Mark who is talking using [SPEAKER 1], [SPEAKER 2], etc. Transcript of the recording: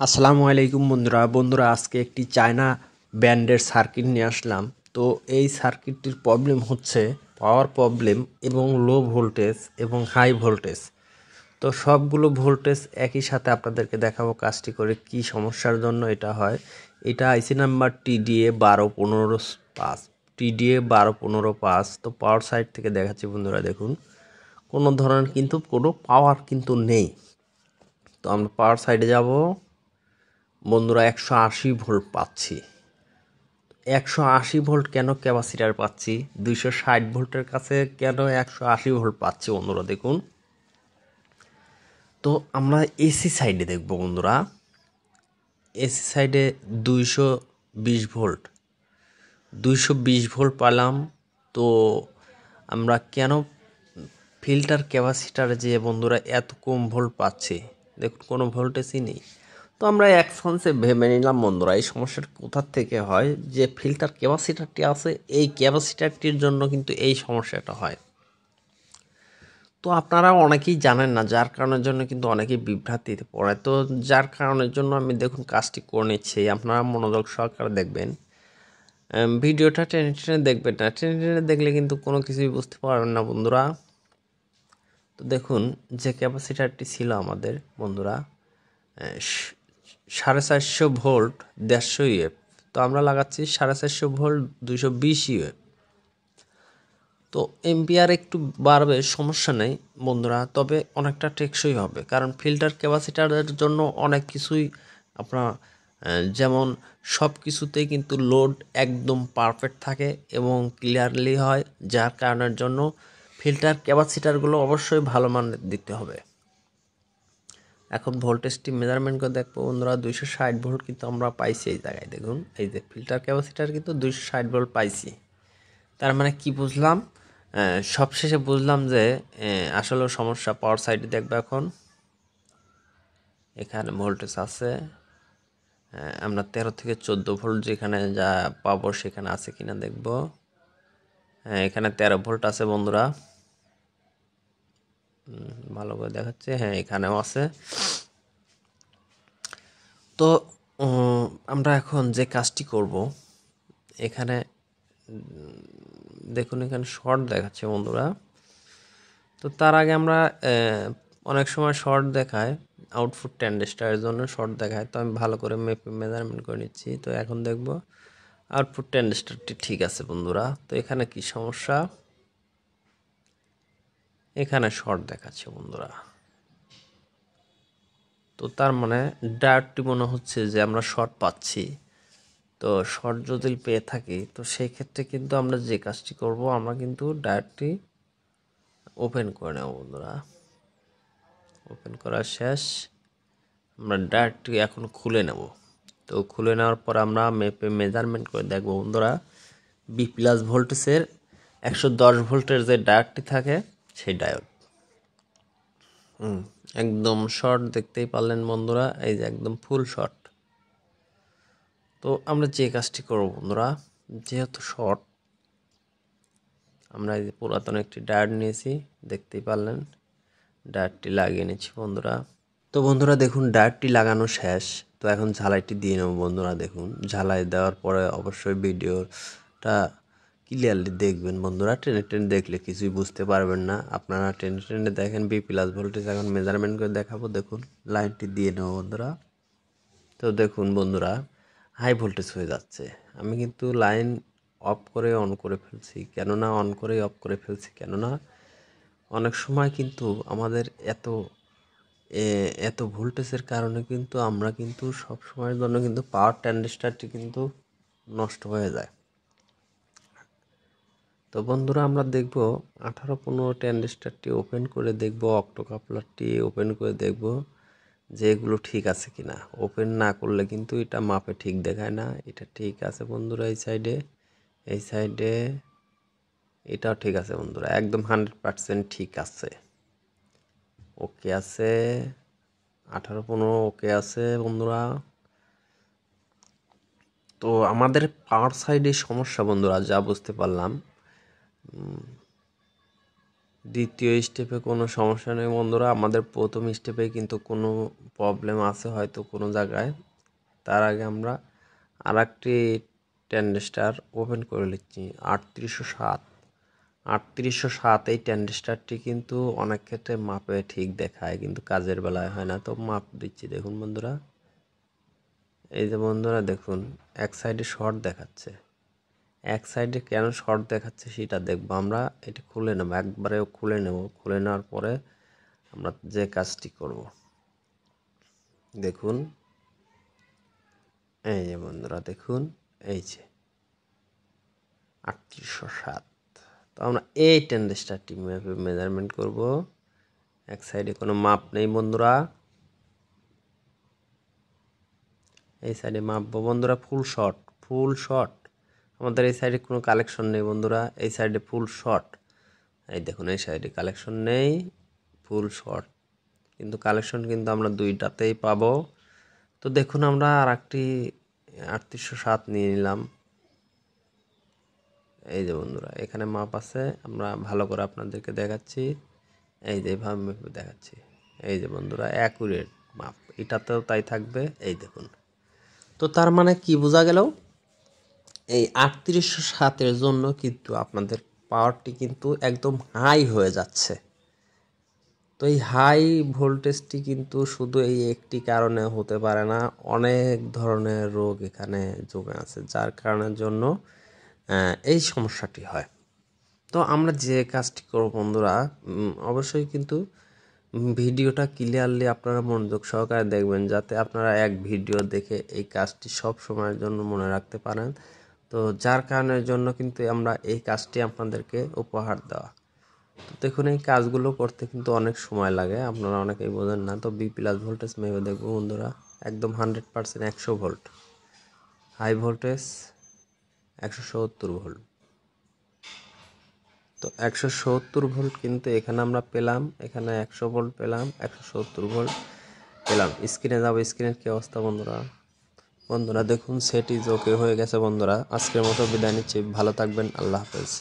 [SPEAKER 1] আসসালামু আলাইকুম বন্ধুরা আজকে একটি চায়না ব্র্যান্ডের সার্কিট নিয়ে আসলাম। তো এই সার্কিটটির প্রবলেম হচ্ছে পাওয়ার প্রবলেম এবং লো ভোল্টেজ এবং হাই ভোল্টেজ। তো সবগুলো ভোল্টেজ একই সাথে আপনাদেরকে দেখাবো কাজটি করে কি সমস্যার জন্য এটা হয়। এটা আইসি নাম্বার TDA 1215 তো পাওয়ার সাইড থেকে দেখাচ্ছি বন্ধুরা, দেখুন কোনো ধরনের কিন্তু কোনো পাওয়ার কিন্তু নেই। তো আমরা পাওয়ার সাইডে যাব বন্ধুরা, 180 ভোল্ট পাচ্ছি। 180 ভোল্ট কেন ক্যাপাসিটার পাচ্ছি, 260 ভোল্টের কাছে কেন 180 ভোল্ট পাচ্ছি বন্ধুরা দেখুন। তো আমরা এসি সাইডে দেখব বন্ধুরা, এসি সাইডে 220 ভোল্ট 220 ভোল্ট পেলাম। তো আমরা কেন ফিল্টার ক্যাপাসিটারে যে বন্ধুরা এত কম ভোল্ট পাচ্ছি, দেখুন কোনো ভোল্টেজই নেই। তো আমরা এক চান্সে ভেবে নিলাম বন্ধুরা এই সমস্যাটা কোথার থেকে হয়, যে ফিল্টার ক্যাপাসিটারটি আছে এই ক্যাপাসিটারটির জন্য কিন্তু এই সমস্যাটা হয়। তো আপনারা অনেকেই জানেন না, যার কারণের জন্য কিন্তু অনেকেই বিভ্রান্তিতে পড়ে। তো যার কারণের জন্য আমি দেখুন কাজটি করে নিচ্ছি, আপনারা মনোযোগ সহকারে দেখবেন। ভিডিওটা টেনে টেনে দেখবেন না, টেনে টেনে দেখলে কিন্তু কোনো কিছুই বুঝতে পারবেন না বন্ধুরা। তো দেখুন যে ক্যাপাসিটারটি ছিল আমাদের বন্ধুরা 450 ভোল্ট 150 ইউএফ, তো আমরা লাগাচ্ছি 450 ভোল্ট 220 ইউএফ। তো এম্পিয়ার একটু বাড়বে, সমস্যা নেই বন্ধুরা, তবে অনেকটা টেকসই হবে, কারণ ফিল্টার ক্যাপাসিটারের জন্য অনেক কিছুই আপনার যেমন সব কিছুতেই কিন্তু লোড একদম পারফেক্ট থাকে এবং ক্লিয়ারলি হয়, যার কারণের জন্য ফিল্টার ক্যাপাসিটারগুলো অবশ্যই ভালো মানের দিতে হবে। এখন ভোল্টেজটি মেজারমেন্ট করে দেখবো বন্ধুরা, 260 ভোল্ট কিন্তু আমরা পাইছি এই জায়গায়, দেখুন এই যে ফিল্টার ক্যাপাসিটার কিন্তু 260 ভোল্ট পাইছি। তার মানে কি বুঝলাম, সবশেষে বুঝলাম যে আসলে সমস্যা পাওয়ার সাইডে দেখবো। এখন এখানে ভোল্টেজ আছে, আমরা 13 থেকে 14 ভোল্ট যেখানে যা পাবো সেখানে আছে কিনা দেখবো। এখানে 13 ভোল্ট আছে বন্ধুরা, ভালো করে দেখাচ্ছে, হ্যাঁ এখানেও আছে। তো আমরা এখন যে কাজটি করব, এখানে দেখুন এখানে শর্ট দেখাচ্ছে বন্ধুরা। তো তার আগে আমরা অনেক সময় শর্ট দেখায় আউটপুট ট্রানজিস্টরের জন্য শর্ট দেখায়, তো আমি ভালো করে মেজারমেন্ট করে নিচ্ছি। তো এখন দেখব আউটপুট ট্রানজিস্টরটি ঠিক আছে বন্ধুরা। তো এখানে কি সমস্যা, এখানে শর্ট দেখাচ্ছে বন্ধুরা। তো তার মানে ডায়োডটি মনে হচ্ছে যে আমরা শর্ট পাচ্ছি। তো শর্ট যদি পেয়ে থাকি তো সেই ক্ষেত্রে কিন্তু আমরা যে কাজটি করব, আমরা কিন্তু ডায়োডটি ওপেন করে নেব বন্ধুরা। ওপেন করা শেষ, আমরা ডায়োডটি এখন খুলে নেব। তো খুলে নেওয়ার পর আমরা মেজারমেন্ট করে দেখব বন্ধুরা, B+ ভোল্টেজের 110 ভোল্টের যে ডায়োডটি থাকে সেই ডায়োড একদম শর্ট দেখতেই পারলেন বন্ধুরা, এই যে একদম ফুল শর্ট। তো আমরা যে কাজটি করব বন্ধুরা, যেহেতু শর্ট, আমরা এই যে পুরাতন একটি ডায়োড নিয়েছি, দেখতেই পারলেন ডায়োডটি লাগিয়ে নিচ্ছি বন্ধুরা। তো বন্ধুরা দেখুন ডায়োডটি লাগানো শেষ। তো এখন ঝালাইটি দিয়ে নেব বন্ধুরা, দেখুন ঝালাই দেওয়ার পরে অবশ্যই ভিডিওটা ক্লিয়ারলি দেখবেন বন্ধুরা, টেনে টেনে দেখলে কিছুই বুঝতে পারবেন না। আপনারা টেনে টেনে দেখেন। B+ ভোল্টেজ এখন মেজারমেন্ট করে দেখাবো, দেখুন লাইনটি দিয়ে নেব বন্ধুরা। তো দেখুন বন্ধুরা হাই ভোল্টেজ হয়ে যাচ্ছে, আমি কিন্তু লাইন অফ করে অন করে ফেলছি, কেননা অন করে অফ করে ফেলছি কেননা অনেক সময় কিন্তু আমাদের এত ভোল্টেজের কারণে কিন্তু আমরা কিন্তু সব সময়ের জন্য কিন্তু পাওয়ার ট্রানজিস্টরটি কিন্তু নষ্ট হয়ে যায়। তো বন্ধুরা আমরা দেখব 18-15 ট্রানজিস্টরটি ওপেন করে দেখব, অক্টোকাপলারটি ওপেন করে দেখব যে এগুলো ঠিক আছে কিনা। ওপেন না করলে কিন্তু এটা মাপে ঠিক দেখায় না। এটা ঠিক আছে বন্ধুরা, এই সাইডে এটাও ঠিক আছে বন্ধুরা, একদম 100% ঠিক আছে, ওকে আছে। 18-15 ওকে আছে বন্ধুরা। তো আমাদের পাওয়ার সাইডে সমস্যা বন্ধুরা, যা বুঝতে পারলাম দ্বিতীয় স্টেপে কোনো সমস্যা নেই বন্ধুরা, আমাদের প্রথম স্টেপে কিন্তু কোনো প্রবলেম আছে হয়তো কোনো জায়গায়। তার আগে আমরা আর একটি ট্যান্ডেস্টার ওপেন করে নিচ্ছি 3807 এই ট্যান্ডেস্টারটি কিন্তু অনেক ক্ষেত্রে মাপে ঠিক দেখায় কিন্তু কাজের বেলায় হয় না। তো মাপ দিচ্ছি দেখুন বন্ধুরা, এই যে বন্ধুরা দেখুন এক সাইডে শর্ট দেখাচ্ছে, এক সাইডে কেন শর্ট দেখাচ্ছে সেটা দেখবো আমরা। এটা খুলে নেবো, একবারে খুলে নেব, খুলে নেওয়ার পরে আমরা যে কাজটি করব দেখুন, এই যে বন্ধুরা দেখুন, এই যে 3807। তো আমরা এই ট্যান্ডেস্টারটি মেজারমেন্ট করব। এক সাইডে কোনো মাপ নেই বন্ধুরা, এই সাইডে মাপবো বন্ধুরা ফুল শর্ট। আমাদের এই সাইডে কোনো কালেকশন নেই বন্ধুরা, এই সাইডে ফুল শর্ট। এই দেখুন এই সাইডে কালেকশন নেই, ফুল শর্ট, কিন্তু কালেকশন কিন্তু আমরা দুইটাতেই পাবো। তো দেখুন আমরা আর একটি 3807 নিয়ে নিলাম। এই যে বন্ধুরা এখানে মাপ আছে, আমরা ভালো করে আপনাদেরকে দেখাচ্ছি, এই যে এইভাবে মেপে দেখাচ্ছি। এই যে বন্ধুরা অ্যাকুরেট মাপ, এটাতেও তাই থাকবে, এই দেখুন। তো তার মানে কি বোঝা গেল, এই 3807-এর জন্য কিন্তু আপনাদের পাওয়ারটি কিন্তু একদম হাই হয়ে যাচ্ছে। তো এই হাই ভোল্টেজটি কিন্তু শুধু এই একটি কারণে হতে পারে না, অনেক ধরনের রোগ এখানে জমে আছে, যার কারণের জন্য এই সমস্যাটি হয়। তো আমরা যে কাজটি করব বন্ধুরা, অবশ্যই কিন্তু ভিডিওটা ক্লিয়ারলি আপনারা মনোযোগ সহকারে দেখবেন, যাতে আপনারা এক ভিডিও দেখে এই কাজটি সব সময়ের জন্য মনে রাখতে পারেন। তো যার কারণের জন্য কিন্তু আমরা এই কাজটি আপনাদেরকে উপহার দেওয়া। তো দেখুন এই কাজগুলো করতে কিন্তু অনেক সময় লাগে, আপনারা অনেকেই বোঝেন না। তো বি প্লাস ভোল্টেজ মেপে দেখবো বন্ধুরা, একদম 100% 100 ভোল্ট, হাই ভোল্টেজ 170 ভোল্ট। তো 170 ভোল্ট কিন্তু এখানে আমরা পেলাম, এখানে 100 ভোল্ট পেলাম, 170 ভোল্ট পেলাম। স্ক্রিনে যাবো, স্ক্রিনের কী অবস্থা বন্ধুরা দেখুন সেট ইজ ওকে হয়ে গেছে বন্ধুরা। আজকের মতো বিদায় নিচ্ছি, ভালো থাকবেন, আল্লাহ হাফেজ।